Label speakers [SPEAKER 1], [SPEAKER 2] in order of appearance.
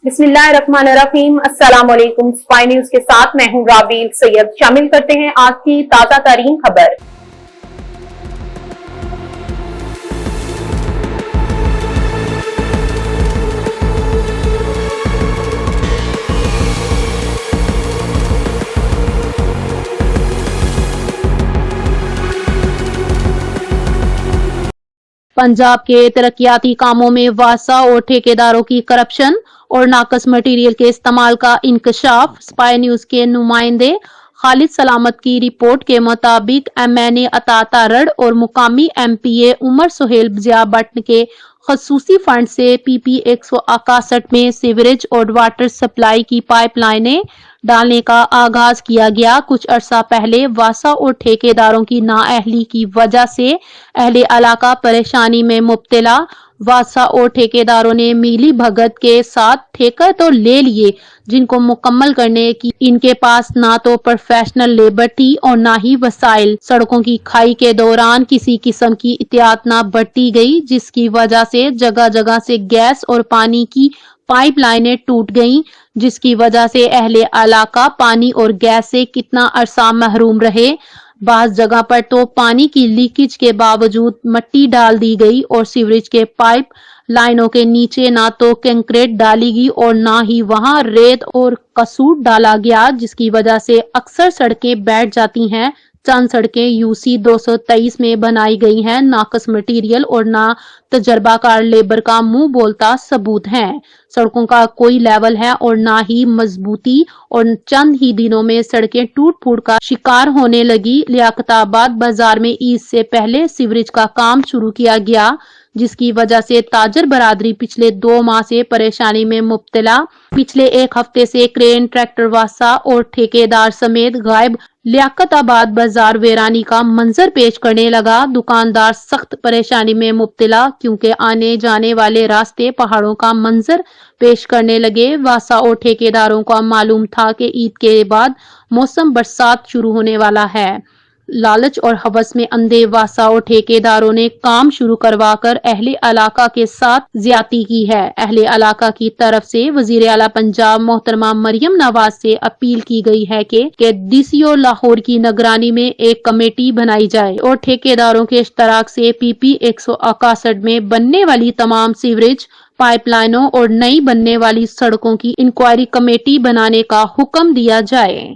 [SPEAKER 1] बिस्मिल्लाहिर्रहमानिर्रहीम। अस्सलाम वालेकुम। स्पाई न्यूज के साथ मैं हूं राबील सैयद। शामिल करते हैं आज की ताजा तरीन खबर।
[SPEAKER 2] पंजाब के तरक्याती कामों में वासा और ठेकेदारों की करप्शन और नाकस मटेरियल के इस्तेमाल का इंकशाफ। स्पाई न्यूज के नुमाइंदे खालिद सलामत की रिपोर्ट के मुताबिक MNA अता तारड़ और मुकामी MPA उमर सुहेल जिया भट्ट के खसूसी फंड से PP 161 में सीवरेज और वाटर सप्लाई की पाइपलाइनें डालने का आगाज किया गया। कुछ अरसा पहले वासा और ठेकेदारों की नाअहली की वजह से अहले इलाका परेशानी में मुब्तला। वासा और ठेकेदारों ने मिली भगत के साथ ठेके तो ले लिए, जिनको मुकम्मल करने की इनके पास ना तो प्रोफेशनल लेबर थी और ना ही वसाइल। सड़कों की खाई के दौरान किसी किस्म की एहतियात ना बरती गई, जिसकी वजह से जगह जगह से गैस और पानी की पाइपलाइनें टूट गईं, जिसकी वजह से अहले इलाका पानी और गैस से कितना अरसा महरूम रहे। बास जगह पर तो पानी की लीकेज के बावजूद मिट्टी डाल दी गई और सीवरेज के पाइप लाइनों के नीचे ना तो कंक्रीट डाली गई और ना ही वहां रेत और कसूट डाला गया, जिसकी वजह से अक्सर सड़कें बैठ जाती हैं। चंद सड़कें UC 223 में बनाई गई हैं। नाकस मटेरियल और ना तजर्बाकार लेबर का मुंह बोलता सबूत है। सड़कों का कोई लेवल है और ना ही मजबूती और चंद ही दिनों में सड़कें टूट फूट का शिकार होने लगी। लियाकताबाद बाजार में ईद से पहले सीवरेज का काम शुरू किया गया, जिसकी वजह से ताजर बरादरी पिछले 2 माह से परेशानी में मुब्तला। पिछले 1 हफ्ते से क्रेन, ट्रैक्टर वासा और ठेकेदार समेत गायब। लियाकताबाद बाजार वीरानी का मंजर पेश करने लगा। दुकानदार सख्त परेशानी में मुब्तला, क्योंकि आने जाने वाले रास्ते पहाड़ों का मंजर पेश करने लगे। वासा और ठेकेदारों को मालूम था कि ईद के बाद मौसम बरसात शुरू होने वाला है। लालच और हवस में अंधे वासा और ठेकेदारों ने काम शुरू करवाकर अहले इलाका के साथ ज्यादती की है। अहले इलाका की तरफ से वजीर आला पंजाब मोहतरमा मरियम नवाज से अपील की गई है कि DCO लाहौर की निगरानी में एक कमेटी बनाई जाए और ठेकेदारों के इश्तराक से PP 161 में बनने वाली तमाम सीवरेज पाइपलाइनों और नई बनने वाली सड़कों की इंक्वायरी कमेटी बनाने का हुक्म दिया जाए।